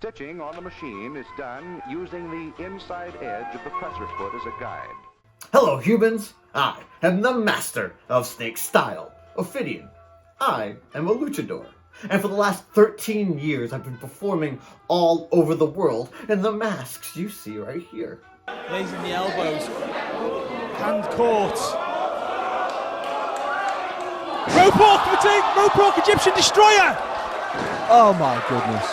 Stitching on the machine is done using the inside edge of the presser foot as a guide. Hello humans, I am the master of snake style, Ophidian. I am a luchador, and for the last 13 years I've been performing all over the world in the masks you see right here. Raising the elbows, hand caught. Rope walk, Egyptian destroyer! Oh my goodness.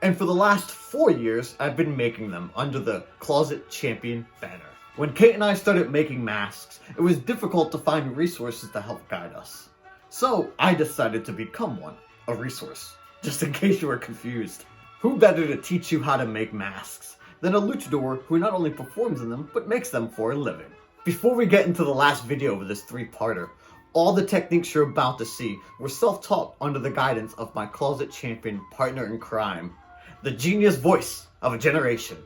And for the last 4 years I've been making them under the Closet Champion banner. When Kate and I started making masks, it was difficult to find resources to help guide us. So I decided to become one, a resource, just in case you were confused. Who better to teach you how to make masks than a luchador who not only performs in them, but makes them for a living. Before we get into the last video of this 3-parter, all the techniques you're about to see were self-taught under the guidance of my Closet Champion partner in crime, the genius voice of a generation,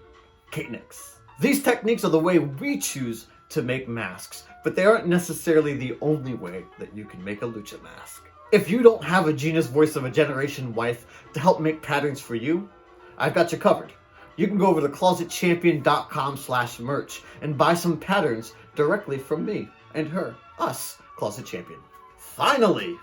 Kate Nix. These techniques are the way we choose to make masks, but they aren't necessarily the only way that you can make a lucha mask. If you don't have a genius voice of a generation wife to help make patterns for you, I've got you covered. You can go over to closetchampion.com/merch and buy some patterns directly from me and her, us, Closet Champion. Finally,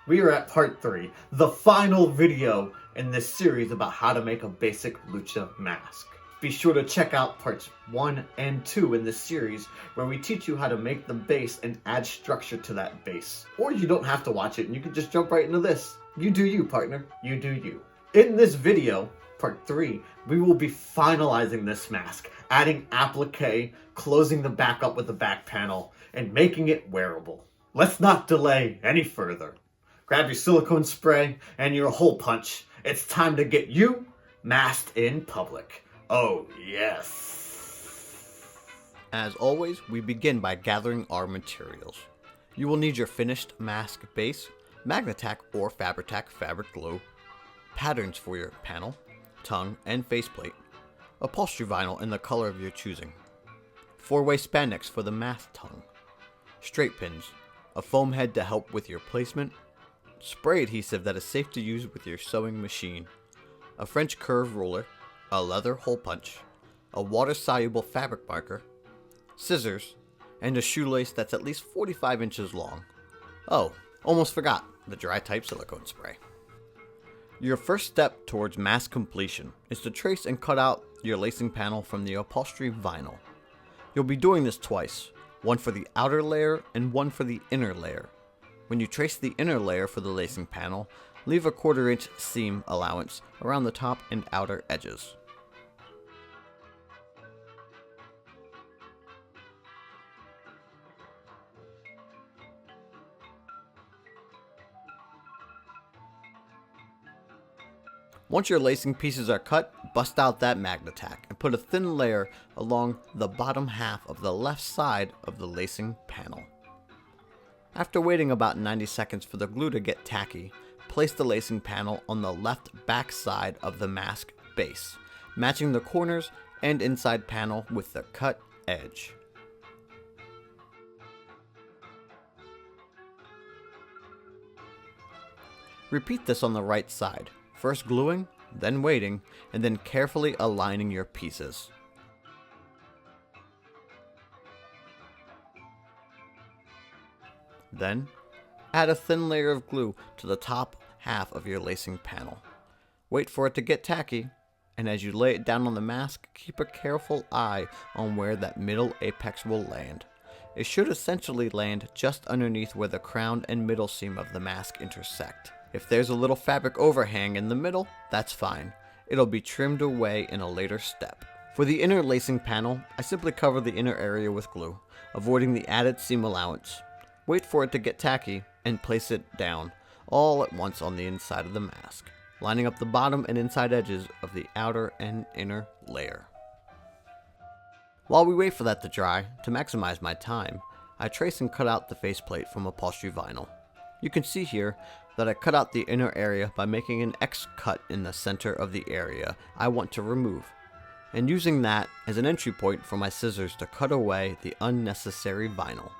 we are at part 3, the final video in this series about how to make a basic lucha mask. Be sure to check out parts 1 and 2 in this series where we teach you how to make the base and add structure to that base. Or you don't have to watch it and you can just jump right into this. You do you, partner. You do you. In this video, part 3, we will be finalizing this mask, adding applique, closing the back up with the back panel, and making it wearable. Let's not delay any further. Grab your silicone spray and your hole punch. It's time to get you masked in public. Oh, yes. As always, we begin by gathering our materials. You will need your finished mask base, Magnatac or Fabri-Tac fabric glue, patterns for your panel, tongue, and faceplate, upholstery vinyl in the color of your choosing, 4-way spandex for the mask tongue, straight pins, a foam head to help with your placement, spray adhesive that is safe to use with your sewing machine, a French curve ruler, a leather hole punch, a water-soluble fabric marker, scissors, and a shoelace that's at least 45 inches long. Oh, almost forgot, the dry-type silicone spray. Your first step towards mask completion is to trace and cut out your lacing panel from the upholstery vinyl. You'll be doing this twice, one for the outer layer and one for the inner layer. When you trace the inner layer for the lacing panel, leave a 1/4 inch seam allowance around the top and outer edges. Once your lacing pieces are cut, bust out that Magnatac and put a thin layer along the bottom half of the left side of the lacing panel. After waiting about 90 seconds for the glue to get tacky, place the lacing panel on the left back side of the mask base, matching the corners and inside panel with the cut edge. Repeat this on the right side, first gluing, then waiting, and then carefully aligning your pieces. Then, add a thin layer of glue to the top half of your lacing panel. Wait for it to get tacky, and as you lay it down on the mask, keep a careful eye on where that middle apex will land. It should essentially land just underneath where the crown and middle seam of the mask intersect. If there's a little fabric overhang in the middle, that's fine. It'll be trimmed away in a later step. For the inner lacing panel, I simply cover the inner area with glue, avoiding the added seam allowance. Wait for it to get tacky, and place it down, all at once on the inside of the mask, lining up the bottom and inside edges of the outer and inner layer. While we wait for that to dry, to maximize my time, I trace and cut out the faceplate from upholstery vinyl. You can see here that I cut out the inner area by making an X cut in the center of the area I want to remove, and using that as an entry point for my scissors to cut away the unnecessary vinyl.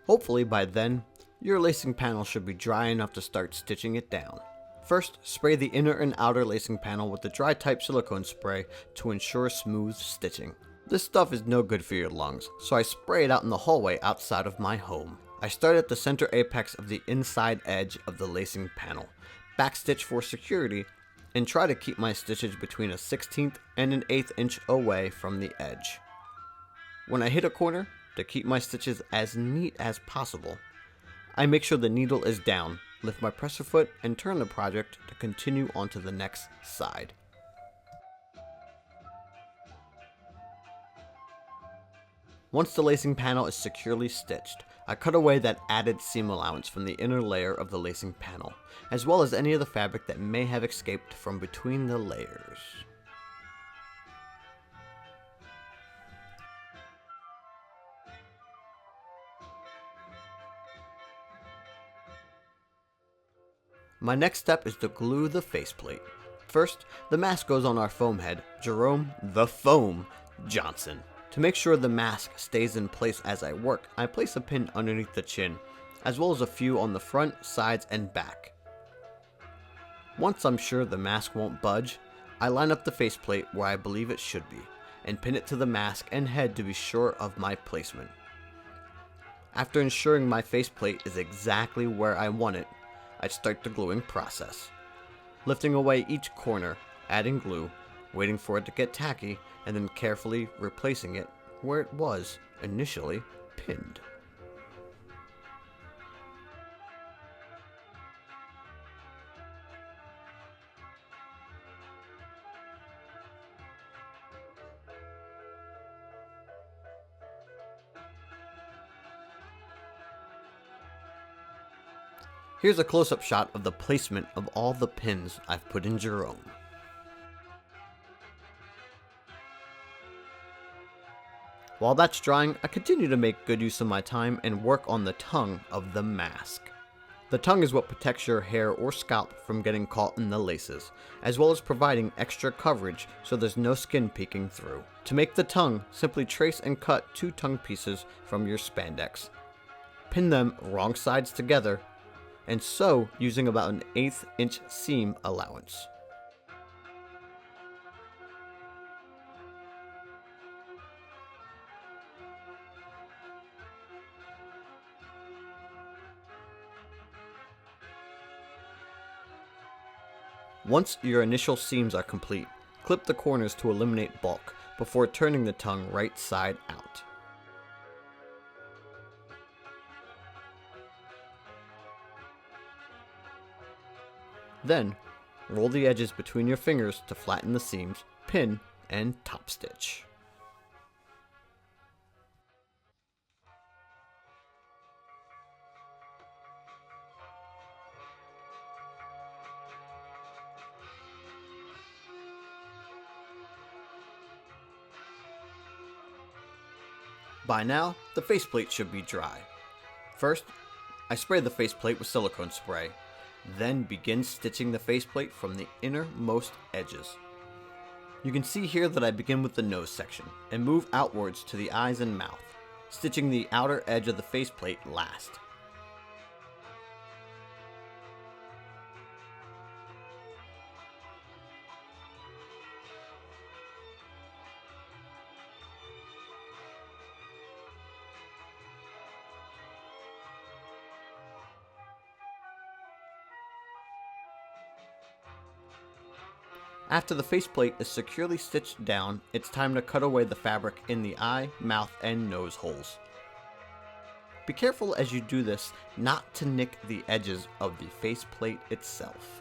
Hopefully by then, Your lacing panel should be dry enough to start stitching it down. First, spray the inner and outer lacing panel with the dry type silicone spray to ensure smooth stitching. This stuff is no good for your lungs, so I spray it out in the hallway outside of my home. I start at the center apex of the inside edge of the lacing panel, backstitch for security, and try to keep my stitches between a 1/16 and an 1/8 inch away from the edge. When I hit a corner, to keep my stitches as neat as possible, I make sure the needle is down, lift my presser foot, and turn the project to continue onto the next side. Once the lacing panel is securely stitched, I cut away that added seam allowance from the inner layer of the lacing panel, as well as any of the fabric that may have escaped from between the layers. My next step is to glue the faceplate. First, the mask goes on our foam head, Jerome the Foam Johnson. To make sure the mask stays in place as I work, I place a pin underneath the chin, as well as a few on the front, sides, and back. Once I'm sure the mask won't budge, I line up the faceplate where I believe it should be, and pin it to the mask and head to be sure of my placement. After ensuring my faceplate is exactly where I want it, I start the gluing process. Lifting away each corner, adding glue, waiting for it to get tacky, and then carefully replacing it where it was initially pinned. Here's a close-up shot of the placement of all the pins I've put in Jerome. While that's drying, I continue to make good use of my time and work on the tongue of the mask. The tongue is what protects your hair or scalp from getting caught in the laces, as well as providing extra coverage so there's no skin peeking through. To make the tongue, simply trace and cut 2 tongue pieces from your spandex. Pin them wrong sides together, and sew using about an 1/8 inch seam allowance. Once your initial seams are complete, clip the corners to eliminate bulk before turning the tongue right side out. Then, roll the edges between your fingers to flatten the seams, pin, and top stitch. By now, the faceplate should be dry. First, I spray the faceplate with silicone spray, then begin stitching the faceplate from the innermost edges. You can see here that I begin with the nose section and move outwards to the eyes and mouth, stitching the outer edge of the faceplate last. After the faceplate is securely stitched down, it's time to cut away the fabric in the eye, mouth, and nose holes. Be careful as you do this not to nick the edges of the faceplate itself.